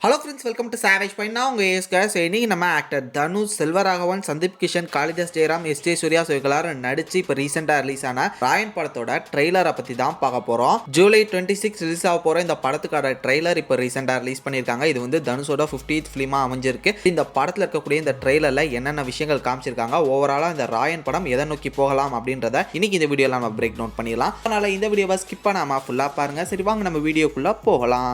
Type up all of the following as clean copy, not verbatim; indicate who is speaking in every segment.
Speaker 1: Hello friends, welcome to savage point. நான் உங்கள் ஏஸ்காஸ். இன்னைக்கு நம்ம ஆக்டர் தனுஷ், செல்வராகவன், சந்தீப் கிஷன், காளிதாஸ் ஜெயராம், எஸ் ஜே சூர்யா எல்லாரும் நடிச்சு இப்போ ரீசெண்டாக ரிலீஸ் ஆன ராயன் படத்தோட ட்ரெய்லரை பற்றி தான் பார்க்க போகிறோம். ஜூலை 26 ரிலீஸ் ஆக போகிற இந்த படத்துக்கான ட்ரெய்லர் இப்போ ரீசெண்டாக ரிலீஸ் பண்ணியிருக்காங்க. இது வந்து தனுஷோட 50th ஃபிலிமாக அமைஞ்சிருக்கு. இந்த படத்தில் இருக்கக்கூடிய இந்த ட்ரெய்லரில் என்னென்ன விஷயங்கள் காமிச்சிருக்காங்க, ஓவராலாக இந்த ராயன் படம் எதை நோக்கி போகலாம் அப்படின்றத இன்னைக்கு இந்த வீடியோவில் நம்ம பிரேக் டவுன் பண்ணிடலாம். அதனால் இந்த வீடியோவை ஸ்கிப் பண்ணாமல் ஃபுல்லாக பாருங்கள். சரி, வாங்க நம்ம வீடியோக்குள்ளே போகலாம்.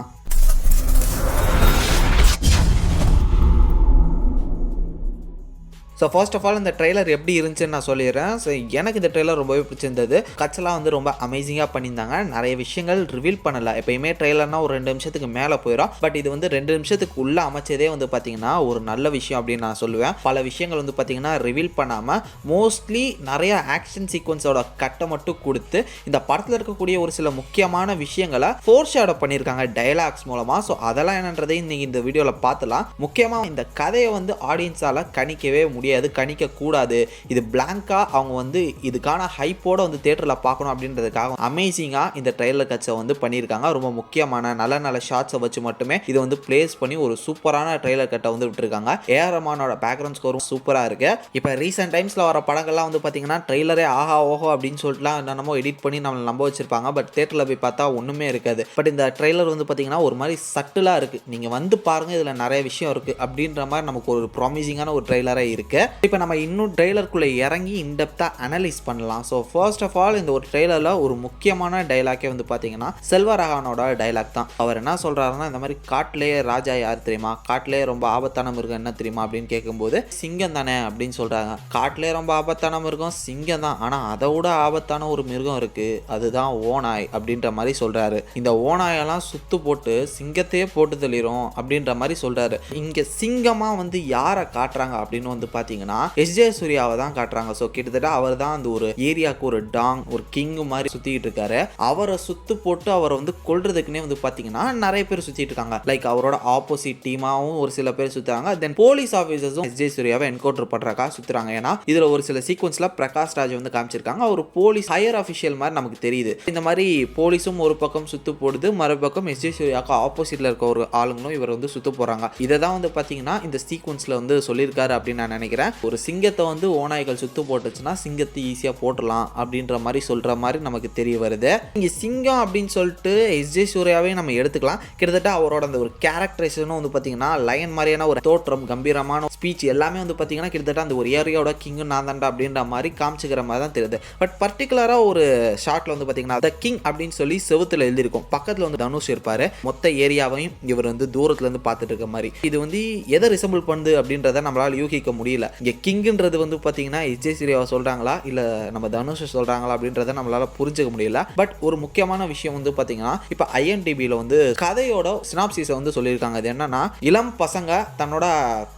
Speaker 1: ஸோ ஃபர்ஸ்ட் ஆஃப் ஆல் இந்த ட்ரெய்லர் எப்படி இருந்துச்சுன்னு நான் சொல்லிடுறேன். ஸோ எனக்கு இந்த ட்ரெய்லர் ரொம்பவே பிடிச்சிருந்தது. கட்செல்லாம் வந்து ரொம்ப அமேசிங்காக பண்ணியிருந்தாங்க. நிறைய விஷயங்கள் ரிவீல் பண்ணலை. எப்பயுமே ட்ரெய்லர்னால் ஒரு 2 நிமிஷத்துக்கு மேலே போயிடும். பட் இது வந்து 2 நிமிஷத்துக்கு உள்ளே அமைச்சதே வந்து பார்த்திங்கன்னா ஒரு நல்ல விஷயம் அப்படின்னு நான் சொல்லுவேன். பல விஷயங்கள் வந்து பார்த்திங்கன்னா ரிவீல் பண்ணாமல் மோஸ்ட்லி நிறைய ஆக்ஷன் சீக்வன்ஸோட கட்டை மட்டும் கொடுத்து இந்த படத்தில் இருக்கக்கூடிய ஒரு சில முக்கியமான விஷயங்களை ஃபோர் ஷேடோ பண்ணியிருக்காங்க டயலாக்ஸ் மூலமாக. ஸோ அதெல்லாம் என்னன்றதை இன்றைக்கி இந்த வீடியோவில் பார்த்துலாம். முக்கியமாக இந்த கதையை வந்து ஆடியன்ஸால் கணிக்கவே முடியாது, கணிக்க கூடாது. இது பிளாங்கா அவங்க வந்து இதுக்கான ஹைப்போட வந்து தியேட்டரில் பார்க்கணும் அப்படின்றதுக்காக அமேசிங்காக இந்த ட்ரெய்லர் கட்சை வந்து பண்ணியிருக்காங்க. ரொம்ப முக்கியமான நல்ல நல்ல ஷார்ட்ஸை வச்சு மட்டுமே இதை வந்து பிளேஸ் பண்ணி ஒரு சூப்பரான ட்ரெய்லர் கட்டை வந்து விட்டுருக்காங்க. ஏஆர் ரஹ்மானோட பேக்ரவுண்ட் ஸ்கோரும் சூப்பராக இருக்கு. இப்போ ரீசெண்ட் டைம்ஸில் வர படங்கள்லாம் வந்து பார்த்தீங்கன்னா ட்ரெய்லரே ஆஹா ஓஹோ அப்படின்னு சொல்லிட்டுலாம் என்னென்னமோ எடிட் பண்ணி நம்மளை நம்ப வச்சிருப்பாங்க. பட் தியேட்டரில் போய் பார்த்தா ஒன்றுமே இருக்காது. பட் இந்த ட்ரெய்லர் வந்து பார்த்தீங்கன்னா ஒரு மாதிரி சட்டிலாக இருக்குது. நீங்கள் வந்து பாருங்கள், இதில் நிறைய விஷயம் இருக்குது அப்படின்ற மாதிரி நமக்கு ஒரு ப்ராமிசிங்கான ஒரு ட்ரெய்லரே இருக்குது. இப்போ நம்ம இன்னும் ட்ரெய்லருக்குள்ளே இறங்கி இன்டெப்த்தாக அனலைஸ் பண்ணலாம். ஸோ ஃபர்ஸ்ட் ஆஃப் ஆல் இந்த ஒரு ட்ரெய்லரில் ஒரு முக்கியமான டைலாக்கே வந்து பார்த்தீங்கன்னா செல்வராகவனோட டைலாக் தான். அவர் என்ன சொல்கிறாருன்னா, இந்த மாதிரி காட்டிலேயே ராஜா யார் தெரியுமா, காட்டிலேயே ரொம்ப ஆபத்தான மிருகம் என்ன தெரியுமா அப்படின்னு கேட்கும்போது சிங்கம் தானே அப்படின்னு சொல்கிறாங்க. காட்டிலேயே ரொம்ப ஆபத்தான மிருகம் சிங்கம் தான், ஆனால் அதை விட ஆபத்தான ஒரு மிருகம் இருக்குது, அதுதான் ஓநாய் அப்படின்ற மாதிரி சொல்கிறாரு. இந்த ஓநாயெல்லாம் சுத்து போட்டு சிங்கத்தையே போட்டு தள்ளிரும் அப்படின்ற மாதிரி சொல்கிறாரு. இங்கே சிங்கமாக வந்து யாரை காட்டுறாங்க அப்படின்னு வந்து பார்த்தீங்கன்னா எஸ் ஜே சூர்யாவை தான் காட்டுறாங்க. ஸோ கிட்டத்தட்ட அவர் தான் அந்த ஒரு ஏரியாவுக்கு ஒரு டாங், ஒரு கிங் மாதிரி சுற்றிக்கிட்டு இருக்காரு. அவரை சுத்து போட்டு அவரை வந்து கொல்றதுக்குன்னே வந்து பார்த்தீங்கன்னா நிறைய பேர் சுற்றிட்டு இருக்காங்க. லைக் அவரோட ஆப்போசிட் டீமாவும் ஒரு சில பேர் சுற்றுறாங்க. தென் போலீஸ் ஆஃபீஸர்ஸும் எஸ் ஜே சூர்யாவை என்கவுண்டர் பண்ணுறக்கா சுற்றுறாங்க. ஏன்னா இதில் ஒரு சில சீக்வன்ஸில் பிரகாஷ் ராஜ் வந்து காமிச்சிருக்காங்க. அவர் போலீஸ் ஹையர் அஃபிஷியல் மாதிரி நமக்கு தெரியுது. இந்த மாதிரி போலீஸும் ஒரு பக்கம் சுத்து போடுது, மறுபக்கம் எஸ் ஜே சூர்யாவுக்கு ஆப்போசிட்டில் இருக்க ஒரு ஆளுங்களும் இவர் வந்து சுத்து போகிறாங்க. இதை தான் வந்து பார்த்தீங்கன்னா இந்த சீக்வன்ஸில் வந்து சொல்லியிருக்காரு அப்படின்னு நான் நினைக்கிறேன். ஒரு சிங்கத்தை வந்து ஓநாய்கள் சுத்து போட்டுச்சுன்னா சிங்கத்தை ஈஸியாக போட்டுடலாம் அப்படின்ற மாதிரி சொல்கிற மாதிரி நமக்கு தெரிய வருது. இங்கே சிங்கம் அப்படின்னு சொல்லிட்டு எஸ் ஜே சூர்யாவே நம்ம எடுத்துக்கலாம். கிட்டத்தட்ட அவரோட அந்த ஒரு கேரக்டரைசேஷனும் வந்து பார்த்தீங்கன்னா லயன் மாதிரியான ஒரு தோற்றம், கம்பீரமான ஸ்பீச் எல்லாமே வந்து பார்த்தீங்கன்னா கிட்டத்தட்ட அந்த ஒரு ஏரியாவோட கிங்கு நான் தாண்டா அப்படின்ற மாதிரி காமிச்சிக்கிற மாதிரி தான் தெரியுது. பட் பர்டிகுலராக ஒரு ஷார்ட்டில் வந்து பார்த்தீங்கன்னா த கிங் அப்படின்னு சொல்லி செவுத்தில் எழுதியிருக்கும். பக்கத்தில் வந்து தனுஷ் இருப்பார். மொத்த ஏரியாவையும் இவர் வந்து தூரத்துலேருந்து பார்த்துட்டு இருக்க மாதிரி. இது வந்து எதை ரிசம்பிள் பண்ணுது அப்படின்றத நம்மளால் யூகிக்க முடியல. இங்கே கிங்குன்றது வந்து பார்த்தீங்கன்னா எஸ் ஜே சூர்யாவை சொல்கிறாங்களா இல்லை நம்ம தனுஷை சொல்கிறாங்களா அப்படின்றத நம்மளால் புரிஞ்சுக்க முடியல. பட் ஒரு முக்கியமான விஷயம் வந்து பார்த்தீங்கன்னா இப்போ IMDbல வந்து கதையோட சினாப்சிஸை வந்து சொல்லியிருக்காங்க. அது என்னன்னா, இளம் பசங்க தன்னோட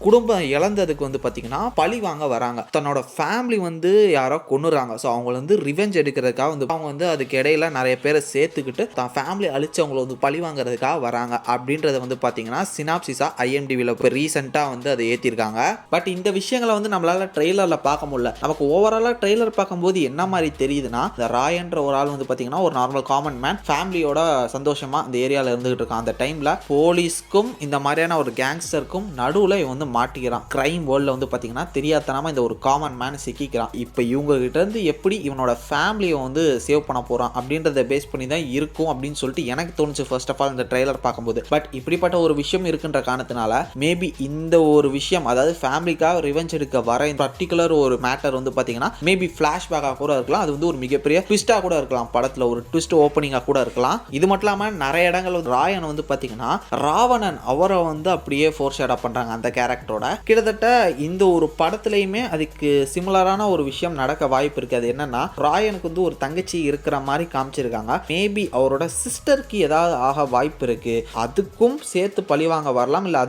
Speaker 1: குடும்பம் இழந்ததுக்கு வந்து பார்த்தீங்கன்னா பழி வாங்க வராங்க. தன்னோட ஃபேமிலி வந்து யாரோ கொன்னுறாங்க. ஸோ அவங்க வந்து ரிவெஞ்ச் எடுக்கிறதுக்காக வந்து அவங்க வந்து அதுக்கு இடையில நிறைய பேரை சேர்த்துக்கிட்டு தான் ஃபேமிலி அழிச்சவங்களை வந்து பழி வாங்குறதுக்காக வராங்க அப்படின்றத வந்து பார்த்தீங்கன்னா சினாப்சிஸா IMDbல இப்போ ரீசெண்டாக வந்து அதை ஏற்றிருக்காங்க. பட் இந்த விஷயங்களை வந்து நம்மளால ட்ரெய்லரில் பார்க்க முடியல. நமக்கு ஓவராலாக ட்ரெய்லர் பார்க்கும்போது என்ன மாதிரி தெரியுதுன்னா, இந்த ராயன்ற ஒரு ஆள் வந்து பார்த்தீங்கன்னா ஒரு நார்மல் காமன் மேன் ஃபேமிலியோட சந்தோஷமாக இந்த ஏரியாவில் இருந்துகிட்டு இருக்கான். அந்த டைமில் போலீஸ்க்கும் இந்த மாதிரியான ஒரு கேங்ஸ்டருக்கும் நடுவில் இவன் வந்து மாட்டிக்கிறான். கிரைம் வேர்ல்டில் வந்து பார்த்தீங்கன்னா தெரியாதனமாக இந்த ஒரு காமன் மேன் சிக்கிக்கிறான். இப்போ இவங்க கிட்ட இருந்து எப்படி இவனோட ஃபேமிலியை வந்து சேவ் பண்ண போகிறான் அப்படின்றத பேஸ் பண்ணி தான் இருக்கும் அப்படின்னு சொல்லிட்டு எனக்கு தோணுச்சு ஃபர்ஸ்ட் ஆஃப் ஆல் இந்த ட்ரெய்லர் பார்க்கும்போது. பட் இப்படிப்பட்ட ஒரு விஷயம் இருக்குன்ற காரணத்தினால மேபி இந்த ஒரு விஷயம், அதாவது ஃபேமிலிக்காக ரிவெஞ்ச் எடுக்க வர பர்டிகுலர் ஒரு மேட்டர் வந்து பார்த்தீங்கன்னா மேபி ஃப்ளாஷ்பேக்காக கூட இருக்கலாம். அது வந்து ஒரு மிகப்பெரிய ட்விஸ்டாக கூட இருக்கலாம். படத்தில் ஒரு ட்விஸ்ட் ஓப்பனிங்காக கூட இருக்கலாம். இது மட்டும் இல்லாமல் நிறைய இடங்கள் வந்து ராயன் வந்து பார்த்தீங்கன்னா ராவணன் அவரை வந்து அப்படியே ஃபோர் ஷேடா பண்ணுறாங்க அந்த கேரக்டரோட. கிட்டத்தட்ட இந்த ஒரு படத்துலையுமே அதுக்கு சிமிலரான ஒரு விஷயம் நடக்க வாய்ப்பு இருக்குது. அது என்னன்னா, ராயனுக்கு வந்து ஒரு தங்கச்சி இருக்கிற மாதிரி காமிச்சிருக்காங்க. மேபி அவரோட சிஸ்டருக்கு ஏதாவது ஆக வாய்ப்பு இருக்கு. அதுக்கும் சேர்த்து பழிவாங்க வரலாம், இல்லை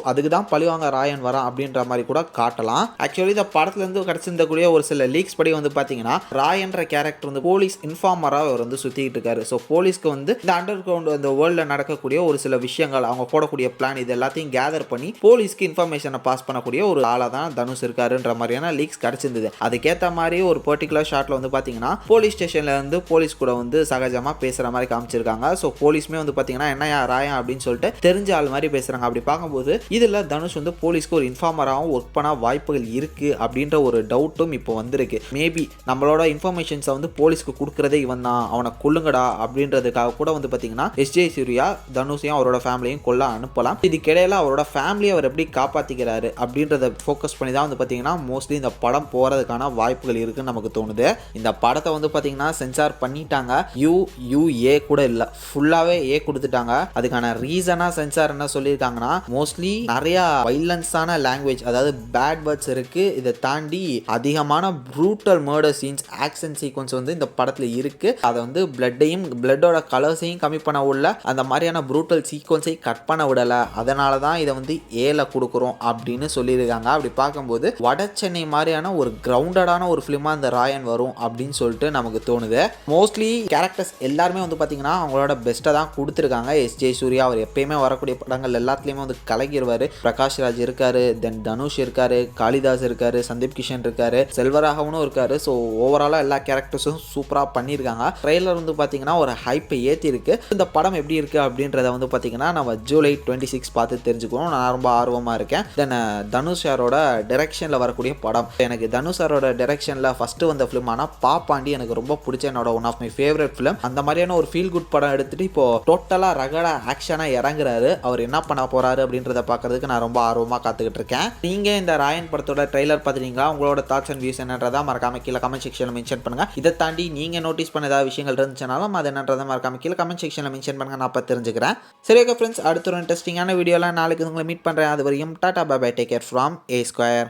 Speaker 1: அதுக்கு தான் பழிவாங்க ராயன் வரான் அப்படின்ற மாதிரி கூட காட்டலாம். சொல்லலாம். ஆக்சுவலி இந்த படத்துல இருந்து கிடைச்சிருந்தக்கூடிய ஒரு சில லீக்ஸ் படி வந்து பாத்தீங்கன்னா ராயன்ற கேரக்டர் வந்து போலீஸ் இன்ஃபார்மரா அவர் வந்து சுத்திட்டு இருக்காரு. ஸோ போலீஸ்க்கு வந்து இந்த அண்டர் கிரவுண்ட் அந்த வேர்ல்ட்ல நடக்கக்கூடிய ஒரு சில விஷயங்கள் அவங்க போடக்கூடிய பிளான் இது எல்லாத்தையும் கேதர் பண்ணி போலீஸ்க்கு இன்ஃபர்மேஷனை பாஸ் பண்ணக்கூடிய ஒரு ஆளா தான் தனுஷ் இருக்காருன்ற மாதிரியான லீக்ஸ் கிடைச்சிருந்தது. அதுக்கேற்ற மாதிரி ஒரு பர்டிகுலர் ஷாட்ல வந்து பாத்தீங்கன்னா போலீஸ் ஸ்டேஷன்ல இருந்து போலீஸ் கூட வந்து சகஜமா பேசுற மாதிரி காமிச்சிருக்காங்க. ஸோ போலீஸ்மே வந்து பாத்தீங்கன்னா என்னையா ராயம் அப்படின்னு சொல்லிட்டு தெரிஞ்ச ஆள் மாதிரி பேசுறாங்க. அப்படி பார்க்கும்போது இதுல தனுஷ் வந்து போலீஸ்க்கு ஒரு இன்ஃபார்மராகவும் ஒர்க் பண்ண வாய்ப்புகள் இருக்கு அப்படின்ற ஒரு டவுட்டும் இப்போ வந்திருக்கு. மேபி நம்மளோட இன்ஃபர்மேஷன்ஸை வந்து போலீஸ்க்கு கொடுக்குறதே இவன் தான், அவனை கொல்லுங்கடா அப்படின்றதுக்காக கூட வந்து பார்த்தீங்கன்னா எஸ்ஜே சூர்யா தனுஷையும் அவரோட ஃபேமிலியும் கொல்ல அனுப்பலாம். இதுக்கிடையில அவரோட ஃபேமிலியை அவர் எப்படி காப்பாற்றிக்கிறாரு அப்படின்றத ஃபோக்கஸ் பண்ணி தான் வந்து பார்த்தீங்கன்னா மோஸ்ட்லி இந்த படம் போகிறதுக்கான வாய்ப்புகள் இருக்குன்னு நமக்கு தோணுது. இந்த படத்தை வந்து பார்த்தீங்கன்னா சென்சார் பண்ணிட்டாங்க. UUA கூட இல்லை, ஃபுல்லாகவே ஏ கொடுத்துட்டாங்க. அதுக்கான ரீசனாக சென்சார் என்ன சொல்லியிருக்காங்கன்னா மோஸ்ட்லி நிறையா வைலன்ஸான லாங்குவேஜ், அதாவது பேட் வேர்ட்ஸ் இருக்கு. இதை தாண்டி அதிகமான brutal murder scenes, action sequence வந்து இந்த படத்தில் இருக்கு. அதை வந்து பிளட்டோட கலர்ஸையும் கம்மி பண்ண விடல, அந்த மாதிரியான ப்ரூட்டல் சீக்வன்ஸை கட் பண்ண விடலை. அதனால தான் இதை வந்து ஏல கொடுக்குறோம் அப்படின்னு சொல்லியிருக்காங்க. அப்படி பார்க்கும்போது வட சென்னை மாதிரியான ஒரு கிரவுண்டடான ஒரு ஃபிலிமா இந்த ராயன் வரும் அப்படின்னு சொல்லிட்டு நமக்கு தோணுது. மோஸ்ட்லி கேரக்டர்ஸ் எல்லாருமே வந்து பார்த்தீங்கன்னா அவங்களோட பெஸ்ட்டை தான் கொடுத்துருக்காங்க. எஸ்ஜே சூர்யா அவர் எப்பயுமே வரக்கூடிய படங்கள் எல்லாத்துலேயுமே வந்து கலக்கிடுவார். பிரகாஷ் ராஜ் இருக்காரு, தென் தனுஷ் இருக்காரு, காளிதாஸ் இருக்காரு, சந்தீப் கிஷன் இருக்காரு, செல்வராகவனும் இருக்காரு. ஸோ ஓவராலாக எல்லா கேரக்டர்ஸும் சூப்பராக பண்ணியிருக்காங்க. ட்ரெய்லர் வந்து பார்த்தீங்கன்னா ஒரு ஹைப்பை ஏற்றி இருக்கு. இந்த படம் எப்படி இருக்கு அப்படின்றத வந்து பார்த்தீங்கன்னா நம்ம ஜூலை 26 பார்த்து தெரிஞ்சுக்கணும். நான் ரொம்ப ஆர்வமாக இருக்கேன். தென் தனுஷ் சாரோட டைரக்ஷனில் வரக்கூடிய படம், எனக்கு தனுஷ் சாரோட டைரக்ஷனில் ஃபஸ்ட்டு வந்த ஃபிலிம் ஆனால் பாப்பாண்டி எனக்கு ரொம்ப பிடிச்ச என்னோட one of my favourite film. அந்த மாதிரியான ஒரு ஃபீல் குட் படம் எடுத்துட்டு இப்போ டோட்டலாக ரகடா ஆக்ஷனாக இறங்குறாரு. அவர் என்ன பண்ண போறாரு அப்படின்றத பார்க்கறதுக்கு நான் ரொம்ப ஆர்வமாக காத்துக்கிட்டு இருக்கேன். நீங்க இந்த ராயன் படத்தோட ட்ரெய்லர் பார்த்துட்டீங்களா? உங்களோட தாட்ஸ் அண்ட் வியூஸ் என்னன்றதா மறக்காம கீழே கமெண்ட் செக்ஷன்ல மென்ஷன் பண்ணுங்க. இதை தாண்டி நீங்க நோட்டீஸ் பண்ண ஏதாவது விஷயங்கள் இருந்துச்சுனாலும் அது என்னன்றதை மறக்காம கீழே கமெண்ட் செக்ஷன்ல மென்ஷன் பண்ணுங்க. நான் பார்த்து தெரிஞ்சுக்கிறேன். சரி ஓகே ஃப்ரெண்ட்ஸ், அடுத்த ஒரு இன்ட்ரெஸ்டிங்கான வீடியோலாம் நாளைக்கு உங்களை மீட் பண்றேன். அது வரையும் tata bye bye, take care from A Square.